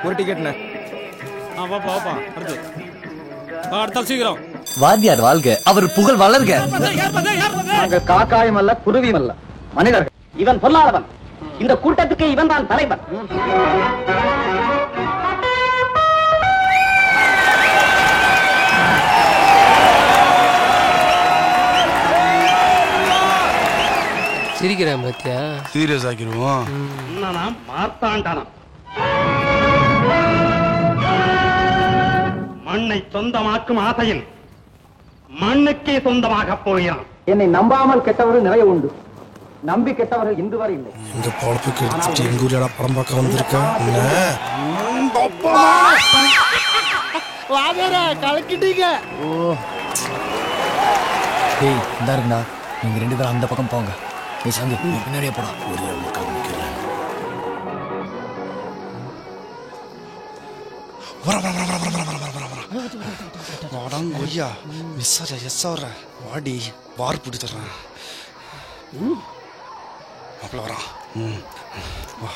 ஒரு டிக்கெட்ண்ணே. அடுத்த சீக்கிரம். வாத்தியார் வாழ்க, அவர் புகழ் வளர்க. நாங்கள் காக்காயும் அல்ல குருவியும் அல்ல, மனிதர்கள். இவன் பொல்லாதவன். இந்த கூட்டத்துக்கு இவன் தான் தலைவன். சிரிக்கிறேன் பத்தியா? சீரியஸ் ஆக்கிடுவோம். மார்த்தாண்டனம். மண்ணை சொந்தமாக்கும் ஆசையில் மண்ணுக்கே சொந்தமாக போகிறான். என்னை நம்பாமல் கெட்டவர்கள் நிறைய உண்டு, நம்பி கெட்டவர்கள் இன்று வரை இல்லை. இந்த பொழப்புக்கு எடுத்துட்டு எங்க ஊர்ல படம் பார்க்க வந்திருக்கேன். கலக்கிட்டீங்க. டேய் இந்த இருக்குண்ணா, நீங்க 2 பேரும் அந்த பக்கம் போங்க. நீ சங்கு நீ பின்னாடியே போடா. ஒரு வாடாங்கொய்யா மிஸ்ஸா எஸ்ஸாற வாடி வார் பிடிச்சிடுறேன். மாப்பிள்ள வரான். வா.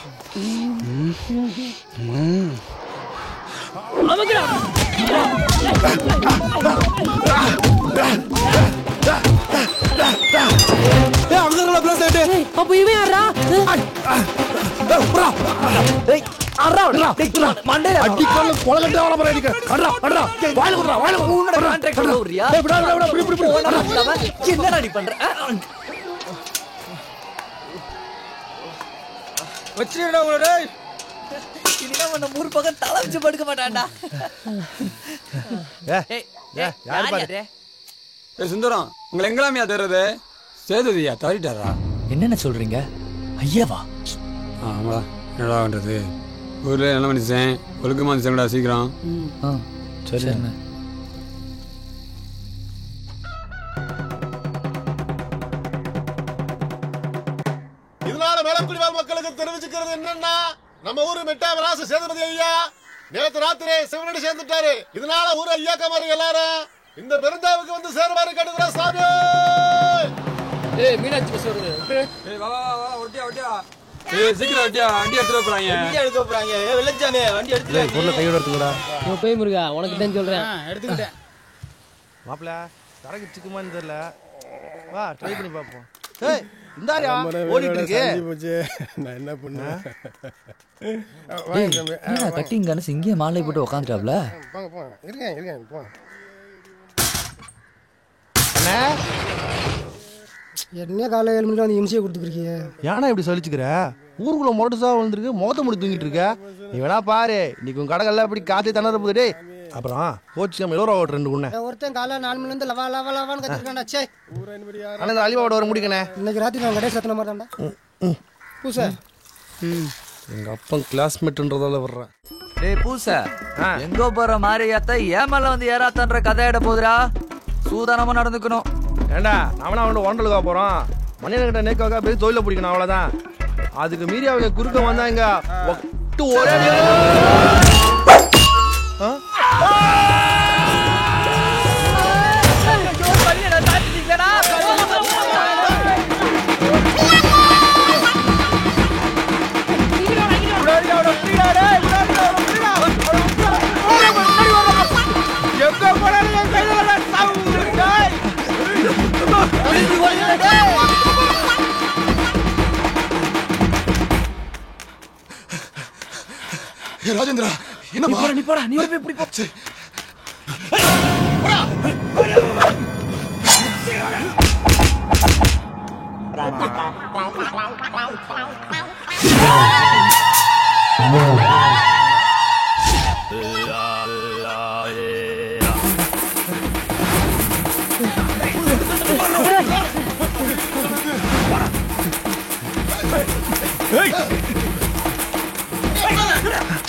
அப்ப இவன் யாரா? என்னடா நீ பண்ற? வச்சிருடா உங்களோட. இனிமே நம்ம ஊர் பக்கம் தலை வச்சு படுக்க மாட்டான்டா. சுந்தரம், உங்களை எங்கெல்லாமையா தர்றது? சேதுதியா தவறிட்டாரா? என்னென்ன சொல்றீங்க? ஐயாவா? ஆமாடா, என்னடா பண்றது? ஊர்ல நல்ல மனுஷன், ஒழுக்கமா மனுஷன்டா. சீக்கிரம். சரி. இதனால மேலக்குடிவாழ் மக்களுக்கு தெரிவிச்சுக்கிறது என்னன்னா, நம்ம ஊரு மெட்டாவராசு சேதுபதி ஐயா நேற்று ராத்திரி சிவனடி சேர்ந்துட்டாரு. இதனால ஊரு ஐயாக்க மாதிரி எல்லாரும் இந்த பெருந்தாவுக்கு வந்து சேருமாறு கேட்டுக்கிற சாமி. மீனாட்சி பஸ் வருது. சீக்கிரம் வண்டி எடுத்துட்டு போறாங்க. வெள்ளச்சாமி வண்டி எடுத்து பொருளை கையோட எடுத்துக்கூடா. போய் முருகா, உனக்கு தான் சொல்றேன். எடுத்துக்கிட்டேன். மாப்பிள்ள தரக்கு சிக்குமான்னு தெரியல, வா ட்ரை பண்ணி பார்ப்போம். இந்தாரியா ஓடிட்டு இருக்கு. நான் என்ன பண்ணேன்? கட்டிங் இங்கேயே மாலை போட்டு உக்காந்துட்டாப்ல. இருக்கேன் போங்க. என்ன காலைல 7 மணிக்கு வந்து எம்சியை கொடுத்துருக்கீங்க? ஏன்னா இப்படி சொல்லிச்சுக்கிற? ஊருக்குள்ள மொட்டசா வந்துருக்கு, முகத்தை முடி தூங்கிட்டு இருக்க. நீ வேணா பாரு, இன்னைக்கு உன் கடைகள்லாம் இப்படி காத்தே தண்ணற போகுது. அப்புறம் கோச்சு நம்ம 7 ரூபா ஓட்டு 2 குண்ணே. ஒருத்தன் காலைல 4 மணில இருந்து லவான்னு கத்திருக்காண்டா. சே ஆனா இந்த அலிவாவோட வர முடிக்கணே. இன்னைக்கு ராத்திரி நான் கடை சத்தன மாதிரி தான்டா. பூச எங்க அப்பன் கிளாஸ்மேட்ன்றதால வர்றேன். டேய் பூச, எங்கோ போற மாரியாத்த ஏமல வந்து ஏறாத்தன்ற கதையிட போதுரா. சூதானமா நடந்துக்கணும். ஏண்டா அவனா அவனோட ஒன்றலுக்கா போறோம். மணியன்கிட்ட நேக்காக போய் தொழில பிடிக்கணும், அவ்வளவுதான். அதுக்கு மீறி அவங்க குறுக்க வந்தாங்க ஒட்டு ஒரே ராஜேந்திரா, என்ன நீ போடா, நீ போய் இப்படி போ. சரி.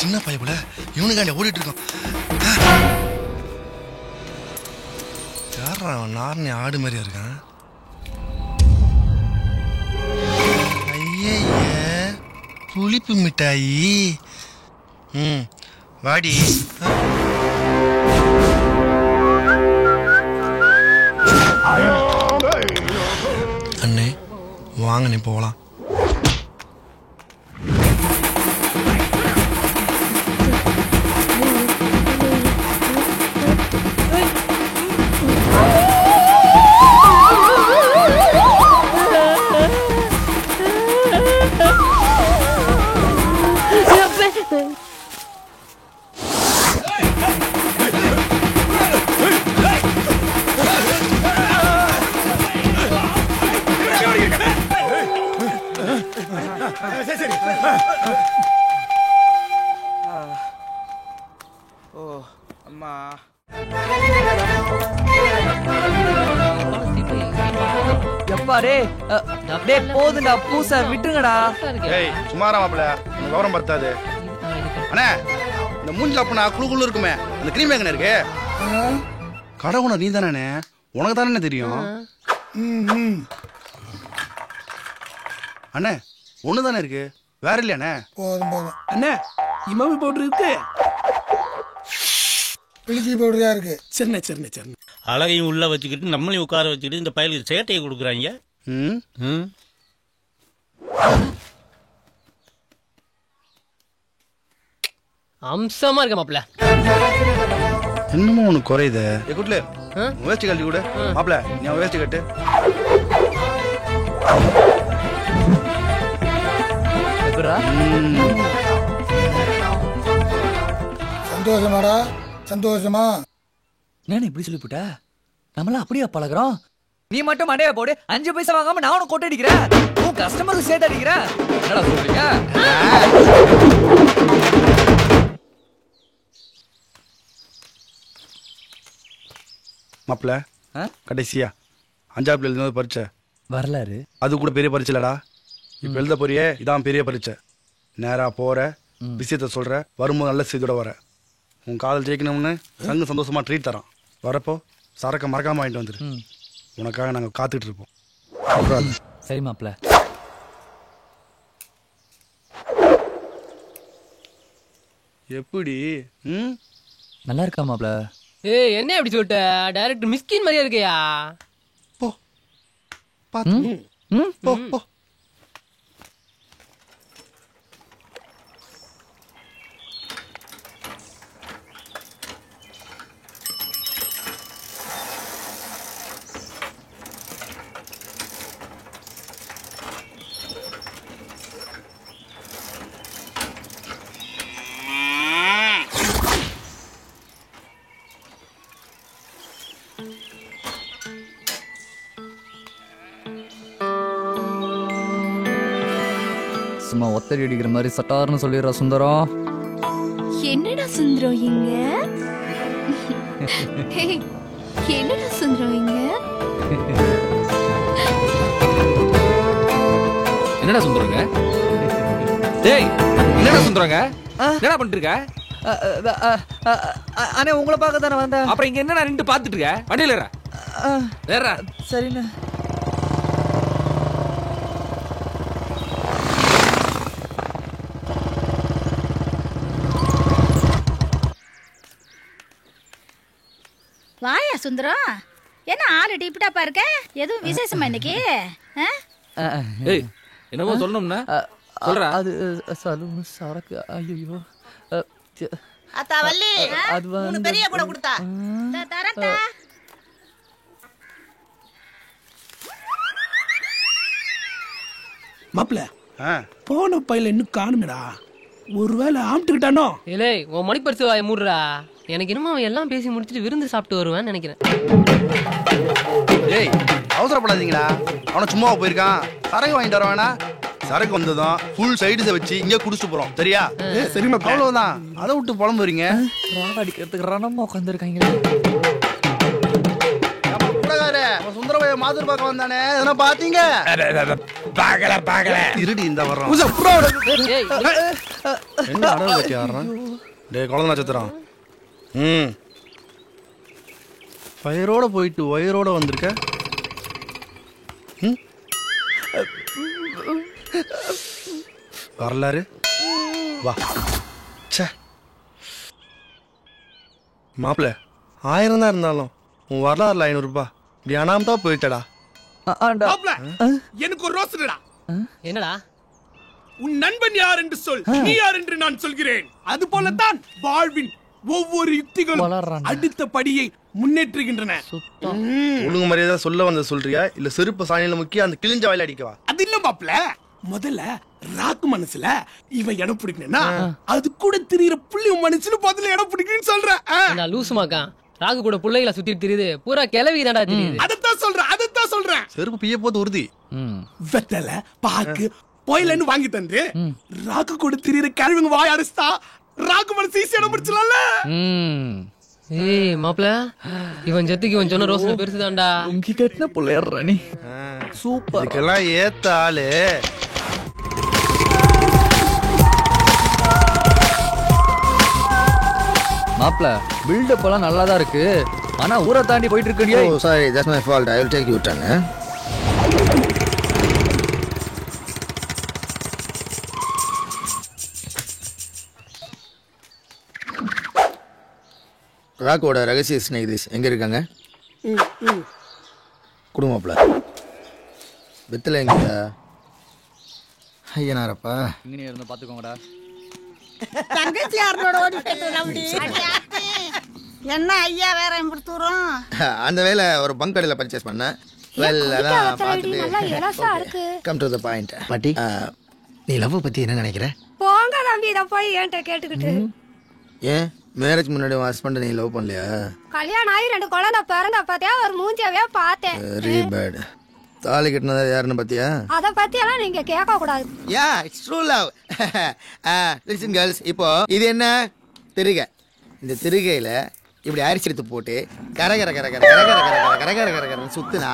சின்ன பையப்புல இவனுக்காண்டி ஓடிட்டு இருக்கான். யாரா அவன்? நார்னி ஆடு மாதிரியா இருக்கான். ஐயே புளிப்பு மிட்டாயி. வாடி. அண்ணே வாங்கண்ணே போகலாம். போதுண்டா பூசா விட்டுங்கடா. சுமாரா மாப்பிள்ள கௌரவம் பத்தாது. அண்ணே இந்த மூஞ்சில அப்ப நான் குழு குழு இருக்குமே அந்த கிரீம் எங்க இருக்கு? கடை உணர் நீ தானே, உனக்கு தானே தெரியும். அண்ணே ஒண்ணு தானே இருக்கு, வேற இல்லையாண்ணே? போதும் போதும் அண்ணே இமாமி பவுடர் இருக்கு, பிளிச்சி பவுடரா இருக்கு. சரிண்ணே சரிண்ணே சரிண்ணே. அழகையும் உள்ள வச்சுக்கிட்டு நம்மளையும் உட்கார வச்சுக்கிட்டு இந்த பயலுக்கு சேட்டையை கொடுக்குறாங்க. அம்சமா இருக்க மாப்பிள்ள. என்னமோ ஒண்ணு குறையுது. குட்ல வேஸ்ட் கழட்டி கூட மாப்பிள்ள, நீ வேஸ்ட் கட்டு. சந்தோஷமாடா சந்தோஷமா. நான் இப்படி சொல்லி போட்ட நம்மள அப்படியே பழகுறோம். நீ மட்டும் மண்டைய போடு, 5 பைசா வாங்காம நான் உனக்கு கொட்டை அடிக்கிறேன், உன் கஸ்டமருக்கு சேர்த்து அடிக்கிறேன். என்னடா சொல்றீங்க? மாப்பிள்ள கடைசியா 5ஆம் எழுதுனது பரீட்சை வரலாறு, அது கூட பெரிய பரீட்சை இல்லடா. இப்ப எழுத போறியே இதான் பெரிய பரீட்சை. நேரா போற விஷயத்த சொல்ற, வரும்போது நல்ல செய்தியோட வர. உன் காதல் ஜெயிக்கணும்னு சங்கு சந்தோஷமா ட்ரீட் தரான். வரப்போ சரக்க மறக்காம வாங்கிட்டு வந்துரு, உனக்காக நாங்க காத்துட்டு இருப்போம். சரி மாப்பிள்ள. எப்படி நல்லா இருக்கா மாப்பிள்ள? ஏய் என்ன அப்படி சொல்லிட்ட? டைரக்ட் மிஸ்கின் மாதிரியா இருக்கையா? போ பாத்து போ போ. சும்மா ஒத்தடி அடிக்கிற மாதிரி சட்டார்னு சொல்லிடுறா சுந்தரம். என்னடா சுந்தரம் இங்க? என்னடா சுந்தரம் இங்க? என்னடா சுந்தரங்க? டேய் என்னடா சுந்தரங்க? என்னடா பண்ணிட்டு இருக்க? அண்ணே உங்களை பார்க்க தானே வந்தேன். அப்புறம் இங்க என்னடா நின்று பார்த்துட்டு இருக்க? வண்டியில ஏறா. ஏறா. சரிண்ணே. வாயா சுந்தரம், என்ன ஆளு டிப்டாப்பா இருக்க? எதுவும் விசேஷமா இன்னைக்கு? ஏய் என்னமோ சொல்லணும்னா சொல்றா. அது சரக்கு. ஐயோ அத்தா வள்ளி, அது வந்து பெரிய கூட கொடுத்தா தரட்டா. மாப்பிள்ள போன பையில இன்னும் காணுமேடா. ஒருவேளை ஆம்ட்டுக்கிட்டானோ? ஏலே உன் மணி பரிசு வாய மூடுறா. எனக்கு என்னமோ அவன் எல்லாம் பேசி முடிச்சுட்டு விருந்து சாப்பிட்டு வருவான்னு நினைக்கிறேன். ஏய் அவசரப்படாதீங்களா, அவனை சும்மா போயிருக்கான். சரக்கு வாங்கிட்டு வர வேணா. சரக்கு வந்ததும் ஃபுல் சைடுஸை வச்சு இங்கே குடிச்சு போறோம். சரியா? சரிமா. அவ்வளவுதான். அதை விட்டு புலம்புறீங்க. ராவ அடிக்கிறதுக்கு ரணமா உட்காந்துருக்காங்களே. சுந்தரபாய மாதூர் பார்க்க வந்தானே, அதெல்லாம் பாத்தீங்க? இருடி இந்த வர்றோம். என்ன அடவு வச்சு ஆடுறான்? டேய் குழந்தை நட்சத்திரம், ஃபயரோட போயிட்டு ஒயரோட வந்திருக்க. வரலாறு வா. ச்சே மாப்பிள்ள 1000 தான் இருந்தாலும் உன் வரலாறுல 500 ரூபாய் இப்படி அனாமதா போயிட்டடா. எனக்கு ஒரு ரோஸ்டா. என்னடா உன் நண்பன் யார் என்று சொல், நீ யார் என்று நான் சொல்கிறேன். அது போலத்தான் வாழ்வின் ஒவ்வொரு யுக்திகளும் அடுத்த படியை முன்னேற்றுகின்றன. ஒழுங்கு மரியாதை சொல்ல வந்த சொல்றியா இல்ல செருப்பு சாணியில முக்கிய அந்த கிழிஞ்ச வாயில அடிக்கவா? அது இல்ல மாப்ள. முதல்ல ராக்கு மனசுல இவன் இடம் பிடிக்கணும்னா அது கூட திரியிற புள்ளி மனசுல பதில இடம் பிடிக்கணும்னு சொல்றேன். நான் லூசுமாக்கா ராகு கூட பிள்ளைகளை சுத்திட்டு தெரியுது பூரா கிளவி தான்டா தெரியுது. அதத்தான் சொல்றேன். செருப்பு பிய போது உறுதி. வெத்தல பாக்கு போயிலன்னு வாங்கி தந்து ராக்கு கூட திரியிற கிழவிங்க வாய் அடிச்சா ராக்கு மனசு ஈஸியா இடம் பிடிச்சலாம்ல. ஏய் மாப்ள இவன் ஜெத்துக்கு இவன் சொன்ன ரோஸ் பெருசுதான்டா. உங்கி கட்டின புள்ளையர்றா நீ. சூப்பர். இதுக்கெல்லாம் ஏத்த ஆளு மாப்ள பில்டப் எல்லாம் நல்லா தான் இருக்கு. ஆனா ஊரை தாண்டி போயிட்டு இருக்கீங்க. Oh, sorry, that's my fault. I will take you turn. ராக்கோட ரகசிய ஸ்நேகிதிஸ் எங்க இருக்காங்க? குடும்பப்ல வெத்தலை எங்க? ஐயனாரப்பா இங்க இருந்து பாத்துக்கோங்கடா. தங்கச்சி யாரோட ஓடி போயிட்டு என்ன ஐயா வேற எப்படி தூரம்? அந்த வேலை ஒரு பங்க் கடையில் பர்ச்சேஸ் பண்ணேன். எல்லாம் பார்த்துட்டு கம் டு த பாயிண்ட். பாட்டி நீ லவ் பத்தி என்ன நினைக்கிற? போங்க தம்பி இதை போய் ஏன்ட்ட கேட்டுக்கிட்டு. ஏன் மேரேஜ் முன்னாடி உன் ஹஸ்பண்ட் நீ லவ் பண்ணலையா? கல்யாணம் ஆகி 2 குழந்தை பிறந்த பாத்தியா ஒரு மூஞ்சியவே பார்த்தேன். Very bad. தாலி கட்டினதா யாருன்னு பாத்தியா? அத பத்தி எல்லாம் நீங்க கேட்க கூடாது. Yeah it's true love. Listen girls, இப்போ இது என்ன திருகை. இந்த திருகையில இப்படி அரிசி எடுத்து போட்டு கர கர கர கர கர கர கர கர கர கர கர சுத்துனா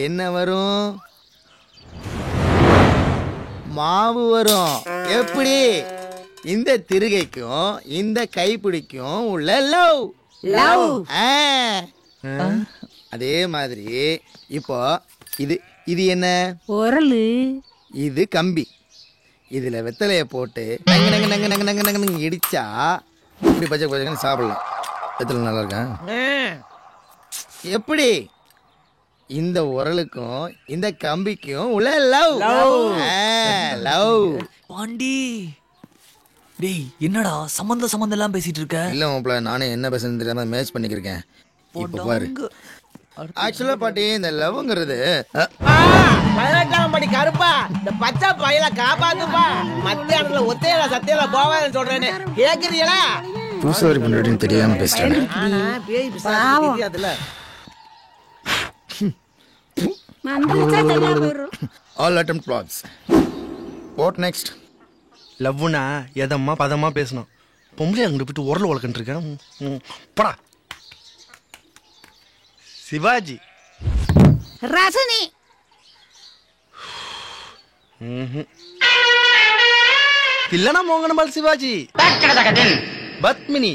என்ன வரும்? மாவு வரும். எப்படி? இந்த திருகைக்கும் இந்த கைப்பிடிக்கும் உள்ள லவ். லவ். அதே மாதிரி இப்போ இது இது என்ன? உரலு. இது கம்பி. இதுல வெத்தலைய போட்டு நங்க நங்க நங்க நங்க நங்க நங்க இடிச்சா இப்படி பச்சை பச்சைன்னு சாப்பிடலாம். வெத்தலை நல்லா இருக்கா? எப்படி? இந்த உரலுக்கும் இந்த கம்பிக்கும் உள்ள லவ். லவ். பாண்டி டேய் என்னடா சம்பந்தம் எல்லாம் பேசிட்டு இருக்க? இல்ல மாப்ள, நானே என்ன பேசுறது தெரியாம மேட்ச் பண்ணிக்கிறேன். இப்ப பாரு. ஆக்சுவலா பாட்டி இந்த லவ்ங்கிறது 18ஆம் படி கருப்பா இந்த பச்சை பையல காப்பாத்துப்பா. மத்தியானத்துல ஒத்தையில சத்தியில போவான்னு சொல்றேன்னு கேக்குறீங்களா? பூசாரி பண்றேன்னு தெரியாம பேசுறேன். All attempt plots. What next? லவ்னா எதம்மா பதமா பேசணும். பொம்பளை அங்கிட்டு போயிட்டு உரல உலகன்ட்டு இருக்கேன். படா. சிவாஜி. ரசனி. இல்லனா மோகனபால் சிவாஜி. பத்மினி.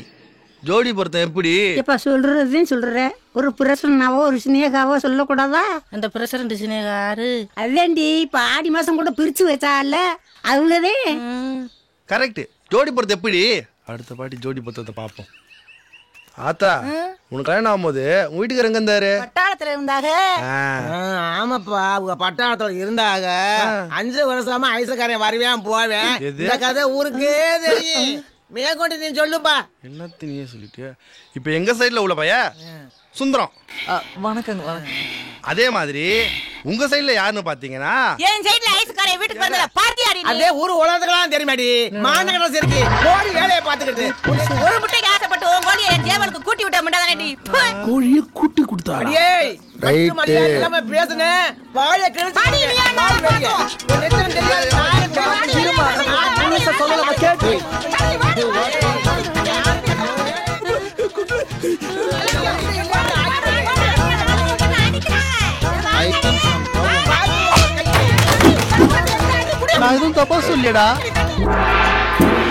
ஜோடி பொருத்தம் எப்படி? இப்ப சொல்றதுன்னு சொல்ற. ஒரு பிரசன்னாவோ ஒரு சினேகாவோ சொல்லக்கூடாதா? அந்த பிரசரண்ட் சினேகாரு அதேண்டி இப்ப ஆடி மாசம் கூட பிரிச்சு வச்சால அவங்களதே. கரெக்ட். ஜோடி பொருத்தம் எப்படி? அடுத்த பாட்டி ஜோடி பொருத்தத்தை பார்ப்போம். ஆத்தா உனக்கு கல்யாணம் ஆகும்போது உங்க வீட்டுக்கு எங்க இருந்தாரு? பட்டாளத்துல இருந்தாங்க. ஆமாப்பா அவங்க பட்டாளத்துல இருந்தாங்க. 5 வருஷமா ஐசக்காரன் வருவேன் போவேன். இந்த கதை ஊருக்கே தெரியும். மேற்கொண்டு நீ சொல்லுப்பா. என்னத்த நீயே சொல்லிட்டு. இப்ப எங்க சைடுல உள்ள பைய சுந்தரம். வணக்கங்க. அதே மாதிரி உங்க சைடுல யாருன்னு பாத்தீங்கன்னா என் சைடுல ஐஸ்காரே வீட்டுக்கு வந்தல பார்ட்டி ஆடி. அதே ஊரு உலகத்துக்குலாம் தெரியுமாடி. மாநகரம் சிரிக்கி கோடி வேலையை பாத்துக்கிட்டு ஒரு முட்டைக்கு ஆசைப்பட்டு உன் கோழியை என் ஜேவலுக்கு கூட்டி விட்ட முண்டாதானடி. கோழியை கூட்டி கொடுத்தா. அடியே நம்ம பேசுனே வாய கிழிச்சு பாடி இல்லையா நான் வெளிய நெத்தம் தெரியாது. இருமா புனித சொல்லல கேட்டு நான் எதுவும் தப்பா சொல்லியடா.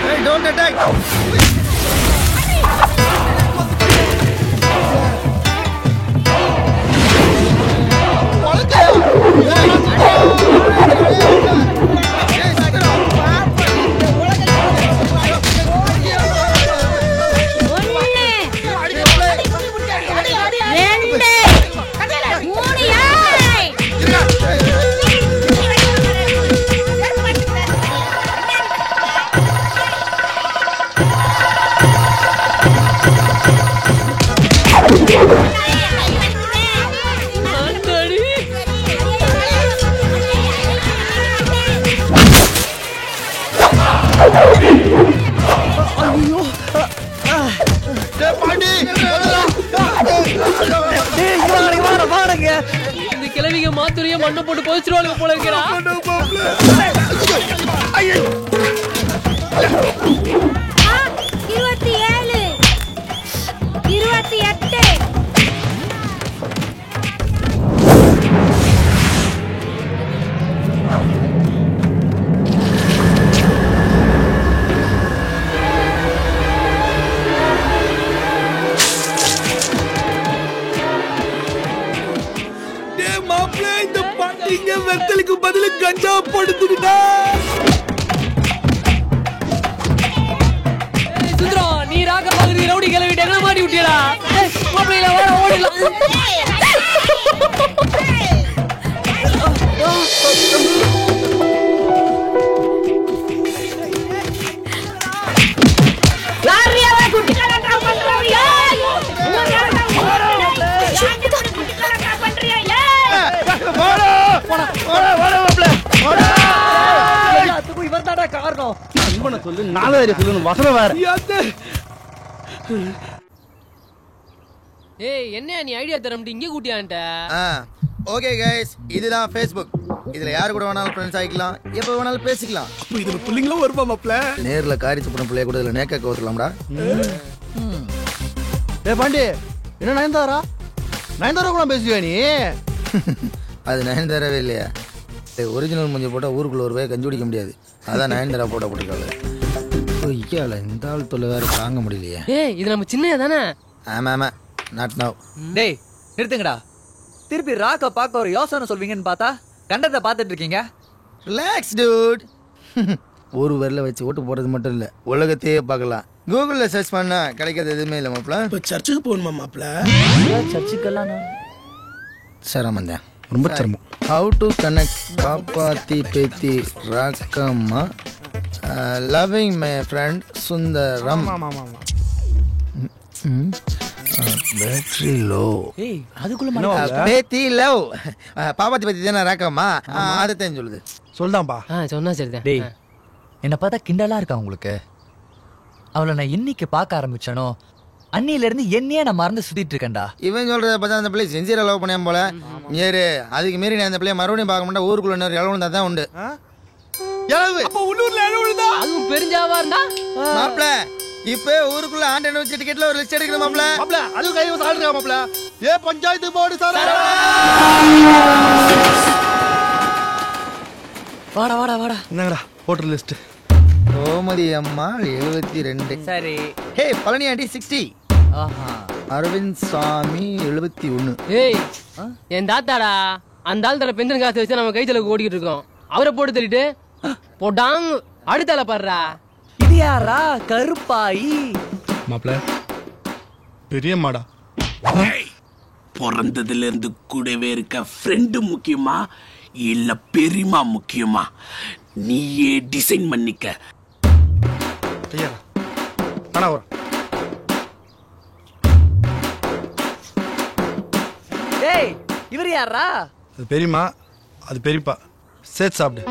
Hey, don't attack. இந்த கிழவிங்க மாத்துறைய மண்ணை போட்டு போயிச்சிருவாங்க போல இருக்கிறா. 27 28 இந்த பாட்டிங்க வெத்தலுக்கு பதிலு கஞ்சா படுத்துக்கிட்டா. சுந்தரா நீ ராக பகுதி ரவுடி கிளவிட்டு எங்க மாட்டி விட்டியடா. மாப்பிள்ளையில வர ஓடிடலாம். சொல்லு 4 சொல்லு வசனம் வேற. ஏய் என்ன நீ ஐடியா தரம்ட்டு இங்க கூட்டியான்ட்ட. ஓகே கைஸ், இதுதான் Facebook. இதுல யாரு கூட வேணாலும் ஃப்ரெண்ட்ஸ் ஆகிக்கலாம், எப்ப வேணாலும் பேசிக்கலாம். அப்ப இதுல பிள்ளைங்களும் வருவா மாப்ள. நேர்ல காரிச்சு போன பிள்ளைய கூட இதுல நேக்க கோத்தலாம்டா. ஏ பாண்டி, என்ன நயன்தாரா கூட பேசுவியா நீ? அது நயன்தாராவே இல்லையா? ஒரிஜினல் மூஞ்சி போட்டா ஊருக்குள்ள ஒரு கஞ்சி குடிக்க முடியாது. அதான் நயன்தாரா போட்டா போட்டுருக்காள். ஐயால இந்த ஆள் தொல்லை வேற தாங்க முடியலையே. ஏய் இது நம்ம சின்ன தானே? ஆமா ஆமா, நாட் நவ். டேய் நிறுத்துங்கடா. திருப்பி ராக்க பார்க்க ஒரு யோசனை சொல்வீங்கன்னு பார்த்தா கண்டத்தை பார்த்துட்டு இருக்கீங்க. Relax dude. ஒரு வரல வச்சு ஓட்டு போறது மட்டும் இல்ல, உலகத்தையே பார்க்கலாம். கூகுள்ல சர்ச் பண்ணா கிடைக்காத எதுவுமே இல்ல மாப்ள. இப்ப சர்ச்சுக்கு போகணுமா மாப்ள? சர்ச்சுக்கெல்லாம் சிரமம் தான், ரொம்ப சிரமம். ஹவு டு கனெக்ட் பாப்பாத்தி பேத்தி Rakkamma loving my friend Sundaram. Battery low. ஏய் அதுக்குள்ள பேத்தி லவ் பாப்பாத்தி பேத்தி தானே ராக்கம்மா, அதைத்தான் சொல்லுது. சொல்தாம்பா. சொன்னா சரிதான். டேய் என்ன பார்த்தா கிண்டலா இருக்கா உங்களுக்கு? அவளை நான் இன்னைக்கு பார்க்க ஆரம்பிச்சனோ அன்னில இருந்து என்னையே நான் மறந்து சுத்திட்டு இருக்கேன்டா. இவன் சொல்றத பார்த்தா அந்த பிள்ளை செஞ்சிர லவ் பண்ணியாம போல. ஏறு அதுக்கு மீறி நான் அந்த பிள்ளைய மறுபடியும் பார்க்க மாட்டேன். ஊருக்குள்ள இன்னொரு இளவு தான் உண்டு. அப்ப உள்ளூர்ல இளவுதா அதுவும் பெருஞ்சாவா இருந்தா மாப்ள. இப்ப ஊருக்குள்ள ஆண்டன் வச்சு டிக்கெட்ல ஒரு லிஸ்ட் எடுக்கணும் மாப்ள. மாப்ள அது கைவசம் ஆள் இருக்கா மாப்ள? ஏ பஞ்சாயத்து போர்டு சார், வாடா வாடா வாடா. என்னங்கடா போட்டர் லிஸ்ட்? கோமதி அம்மா 72. சரி. ஹே பழனி ஆண்டி 60. ஆஹா. அரவிந்த் சாமி 71. ஏய் என் தாத்தாடா அந்த ஆள் தர பென்ஷன் காசு வச்சு நம்ம கைத்தல ஓடிக்கிட்டு இருக்கோம். அவரை போட்டு தள்ளிட்டு போட்டாங் அடுத்தால பாடுறா. இது யாரா? கருப்பாயி மாப்ள பெரிய மாடா. பிறந்ததுல இருந்து கூடவே இருக்க ஃப்ரெண்டு முக்கியமா இல்ல பெரியமா முக்கியமா? நீயே டிசைன் பண்ணிக்க. ஐயா அண்ணா வர. டேய் இவர் யாரா? அது பெரியமா, அது பெரியப்பா. சேர்த்து சாப்பிடு.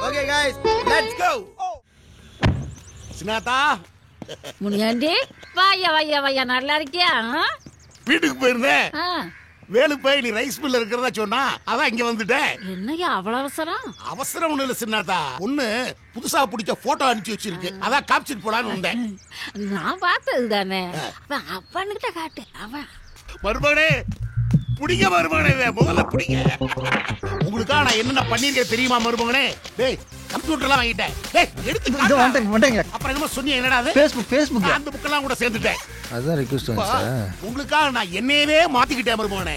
Okay guys let's go. சினாதா முனியாண்டி வாயா வாயா வாயா நல்லா இருக்கியா? வீட்டுக்கு போயிருந்தேன். வேலு போய் நீ ரைஸ் மில்ல இருக்கிறதா சொன்னா அதான் இங்க வந்துட்டேன். என்னையா அவ்வளவு அவசரம்? அவசரம் ஒண்ணு இல்ல சின்னாதா, ஒண்ணு புதுசா பிடிச்ச போட்டோ அனுப்பிச்சு வச்சிருக்கு, அதான் காப்சிட் போலான்னு வந்தேன். நான் பார்த்தது தானே. அப்பன்கிட்ட காட்டு. அவன் மருமகனே புடிங்க, மருமகனே முதல்ல புடிங்க. உங்களுக்கா நான் என்னென்ன பண்ணிருக்கேன் தெரியுமா மருமகனே? டேய் கம்ப்யூட்டர்லாம் வாங்கிட்டேன். டேய் எடுத்து வந்துட்டேங்க. அப்புறம் என்னமோ சொன்னீங்க, என்னடா அது? Facebook அந்த புக்கெல்லாம் கூட சேர்ந்துட்டேன். அதான் ரிக்வெஸ்ட் வந்துச்சா? உங்களுக்காக நான் என்னையவே மாத்திக்கிட்டேன் மருமகனே.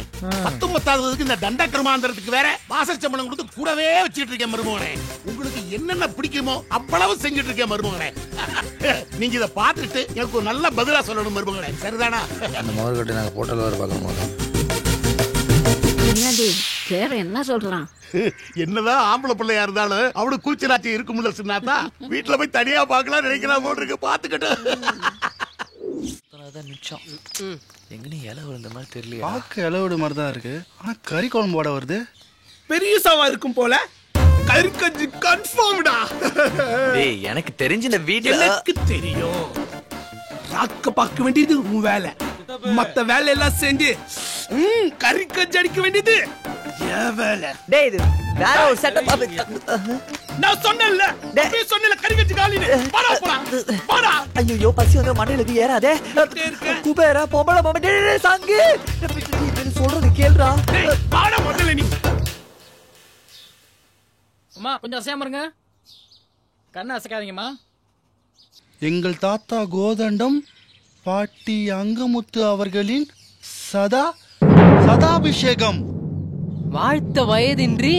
19வது இந்த தண்ட கர்மாந்திரத்துக்கு வேற வாசல் சம்பளம் கொடுத்து கூடவே வச்சுட்டு இருக்கேன் மருமகனே. உங்களுக்கு என்னென்ன பிடிக்குமோ அவ்வளவு செஞ்சுட்டு இருக்கேன் மருமகனே. நீங்க இதை பார்த்துட்டு எனக்கு ஒரு நல்ல பதிலா சொல்லணும் மருமகனே, சரிதானா? அந்த மோர்கட்டை நாங்கள் போட்டோல வர பார்க்கணும். முனியாண்டி வேற என்ன சொல்றான்? என்னதான் ஆம்பளை பிள்ளையா இருந்தாலும் அவனுக்கு கூச்சலாச்சி இருக்கும்ல சின்னாத்தா. வீட்டுல போய் தனியா பார்க்கலாம் நினைக்கிறா போட்டு இருக்கு, பாத்துக்கிட்டு. அதான் மிச்சம் எங்கன்னு இலை விழுந்த மாதிரி தெரியல. பார்க்க இலவோடு மாதிரி தான் இருக்கு, ஆனா கறி குழம்போட வருது. பெரிய சவா இருக்கும் போல. கறிக்கஞ்சி கன்ஃபார்ம்டா. டேய் எனக்கு தெரிஞ்ச இந்த வீட்ல எனக்கு தெரியும். ராக்க பார்க்க வேண்டியது உன் வேலை, மத்த வேலை எல்லாம் செஞ்சு கறிக்கஞ்சி அடிக்க வேண்டியது என் வேலை. டேய் இது வேற ஒரு செட்டப். நான் சொன்னேன்ல, நீ சொன்னல கறிக்கஞ்சி காலினு. போடா போடா போடா. ஐயோ பசி வந்து மண்டையில ஏறாதே. குபேரா பொம்பளை பொம்பளை. டேய் சங்கு சொல்றது கேளுடா. பாடா முதல்ல நீ. அம்மா கொஞ்சம் அசையாம இருங்க, கண்ணை அசைக்காதீங்கம்மா. எங்கள் தாத்தா கோதண்டம் பாட்டி அங்கமுத்து அவர்களின் சதாபிஷேகம். வாழ்த்த வயதின்றி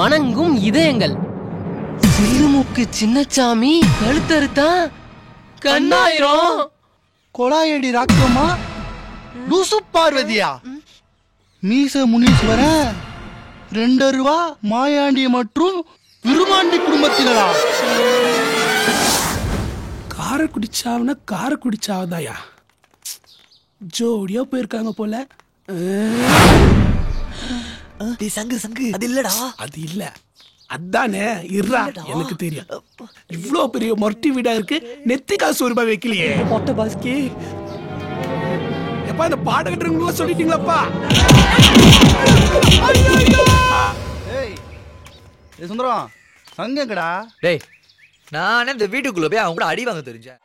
வணங்கும் இதயங்கள். சிறுமுக்கு சின்னச்சாமி கழுத்தறுத்தா கண்ணாயிரம். கொலாயடி ராக்கம்மா லூசு பார்வதியா மீச முனீஸ்வரன் 2 ரூபா மாயாண்டி மற்றும் விருமாண்டி குடும்பத்தினரா. காரக்குடி சாவுனா காரக்குடி சாவுதாயா? ஜோடியா போயிருக்காங்க போல. சங்கு சங்கு அது இல்லடா. அது இல்ல, அதானே இருடா, எனக்கு தெரியும். இவ்ளோ பெரிய மொரட்டி வீடா இருக்கு, நெத்தி காசு ஒரு ரூபாய் வைக்கலையே. மொட்டை பாஸ்கி எப்பா இந்த பாடகட்டுங்களா சொல்லிட்டீங்களாப்பா? சுந்தரம் சங்கங்கடா. டேய் நானே இந்த வீட்டுக்குள்ள போய் அவங்க கூட அடி வாங்க தெரிஞ்சேன்.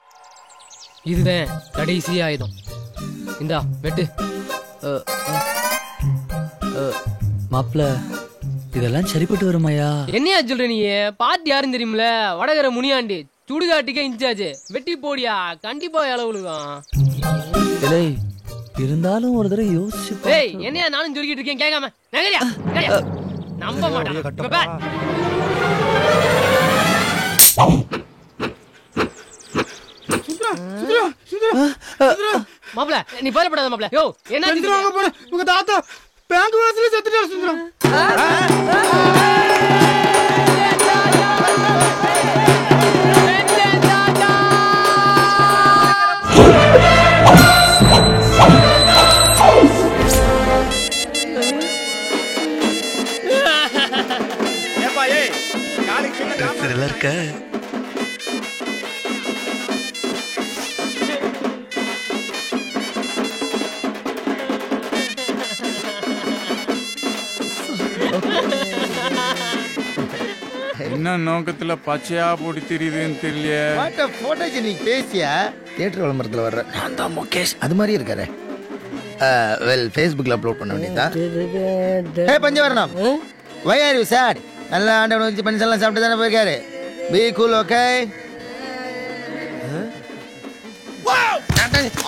இதுதான் கடைசி ஆயுதம். இந்தா வெட்டு. மாப்ள இதெல்லாம் சரிப்பட்டு வருமாயா? என்னையா சொல்ற நீ? பாட்டு யாரும் தெரியுமில, வடகர முனியாண்டி சுடுகாட்டுக்கே இன்சார்ஜ். வெட்டி போடியா, கண்டிப்பா இலை விழுகும். டேய் இருந்தாலும் ஒரு தடவை யோசிச்சு. ஏய் என்னையா நானும் சொல்லிட்டு இருக்கேன் கேட்காம நகரியா? நம்ப மாட்டேன். மாப்ள நீ பயப்படாத மாப்ள. யோ என்ன உங்க தாத்தா பேங்க் வாசல்ல செத்துட்டாரு சுந்தரம். இருக்க என்ன நோக்கத்துல பச்சையா போட்டு தெரியுதுன்னு தெரியல. போட்டோஜெனிக் பேசியா தியேட்டர் விளம்பரத்தில் வர்ற நான் தான் முகேஷ் அது மாதிரி இருக்காரு. வெல் ஃபேஸ்புக்கில் அப்லோட் பண்ண வேண்டியதுதான். ஹே Panchavarnam, why are you chat? நல்லா ஆண்டவனை வச்சு பனிசல்லாம் சாப்பிட்டு தானே போயிருக்காரு. Be cool okay.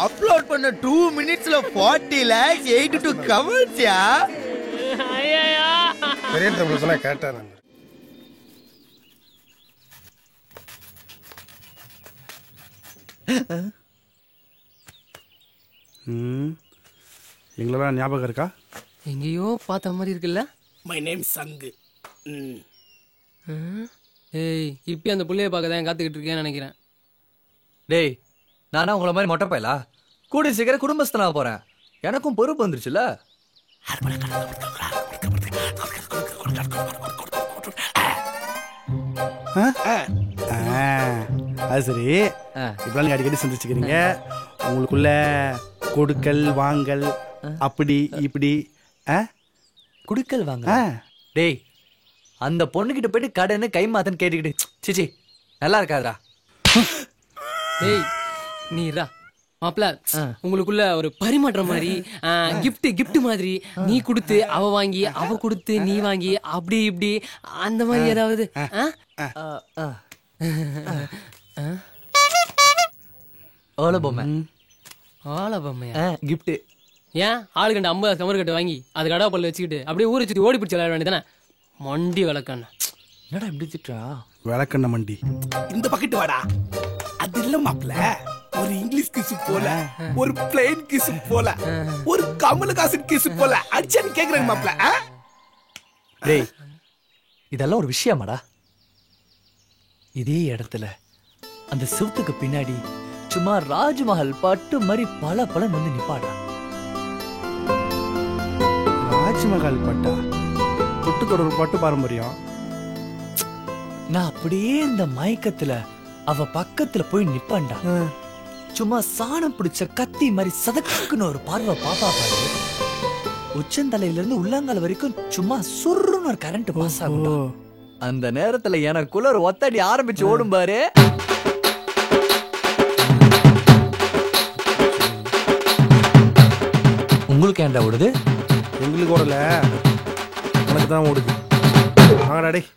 அப்லோட் பண்ண 2 மினிட்ஸ்ல 40 lakhs 82 கமெண்ட்ஸ்யா. பெரிய ட்ரபிள் சொன்னா கேட்டேன். எங்களெல்லாம் ஞாபகம் இருக்கா? எங்கேயோ பார்த்த மாதிரி இருக்குல்ல. மை நேம் சங்கு. ஏய் இப்ப அந்த புள்ளைய பார்க்க தான் காத்துக்கிட்டு இருக்கேன்னு நினைக்கிறேன். டேய் நானா உங்களை மாதிரி மொட்டை பயலா? கூடி சீக்கிரம் குடும்பஸ்தனா போறேன், எனக்கும் பொறுப்பு வந்துருச்சுல. அது சரி, இப்பெல்லாம் நீங்க அடிக்கடி சந்திச்சுக்கிறீங்க. உங்களுக்குள்ள கொடுக்கல் வாங்கல் அப்படி இப்படி குடுக்கல் வாங்க. டேய் அந்த பொண்ணுகிட்ட போயிட்டு கடன்னு கை மாத்தன்னு கேட்டுக்கிட்டு சிச்சி நல்லா இருக்காதுடா. டேய் நீரா மாப்ள உங்களுக்குள்ள ஒரு பரிமாற்றம் மாதிரி கிஃப்ட் மாதிரி நீ கொடுத்து அவ வாங்கி அவ கொடுத்து நீ வாங்கி அப்படி இப்படி அந்த மாதிரி ஏதாவது ஓல பொம்மை. ஆள பொம்மையா? கிஃப்ட் ஏன் ஆளுகண்ட 50 கமர் கட்டு வாங்கி அது கடா பல்ல வச்சுக்கிட்டு அப்படியே ஊரை சுத்தி ஓடி பிடிச்சி விளையாட வேண்டியதானே? மண்டி விளக்கண்ண. என்னடா இப்படி திட்டா? விளக்கண்ண மண்டி இந்த பக்கெட் வாடா. அது இல்ல மாப்ள, ஒரு இங்கிலீஷ் கிஸ் போல, ஒரு பிளேன் கிஸ் போல, ஒரு கமலஹாசன் கிஸ் போல அடிச்சான்னு கேக்குறேன் மாப்ள. டேய் இதெல்லாம் ஒரு விஷயமாடா? இதே இடத்துல அந்த சிவத்துக்கு பின்னாடி சும்மா ராஜ்மஹல் பட்டு மாதிரி பல பலன் வந்து நிப்பாடா. ராஜ்மஹால் பட்டா தொட்டுத்தொடர் பட்டு பாரம்பரியம். நான் அப்படியே இந்த மயக்கத்துல அவ பக்கத்துல போய் நிப்பாண்டா. சும்மா சாணம் பிடிச்ச கத்தி மாதிரி சதக்குன்னு ஒரு பார்வை பாப்பா பாரு. உச்சந்தலையில இருந்து உள்ளங்கால் வரைக்கும் சும்மா சுருன்னு ஒரு கரண்ட் பாஸ் ஆகும். அந்த நேரத்துல எனக்குள்ள ஒரு ஒத்தடி ஆரம்பிச்சு ஓடும் பாரு. உங்களுக்கு ஏன்டா ஓடுது? எங்களுக்கு ஓடல, உனக்கு தான் ஓடுது. வாங்கடா டேய்.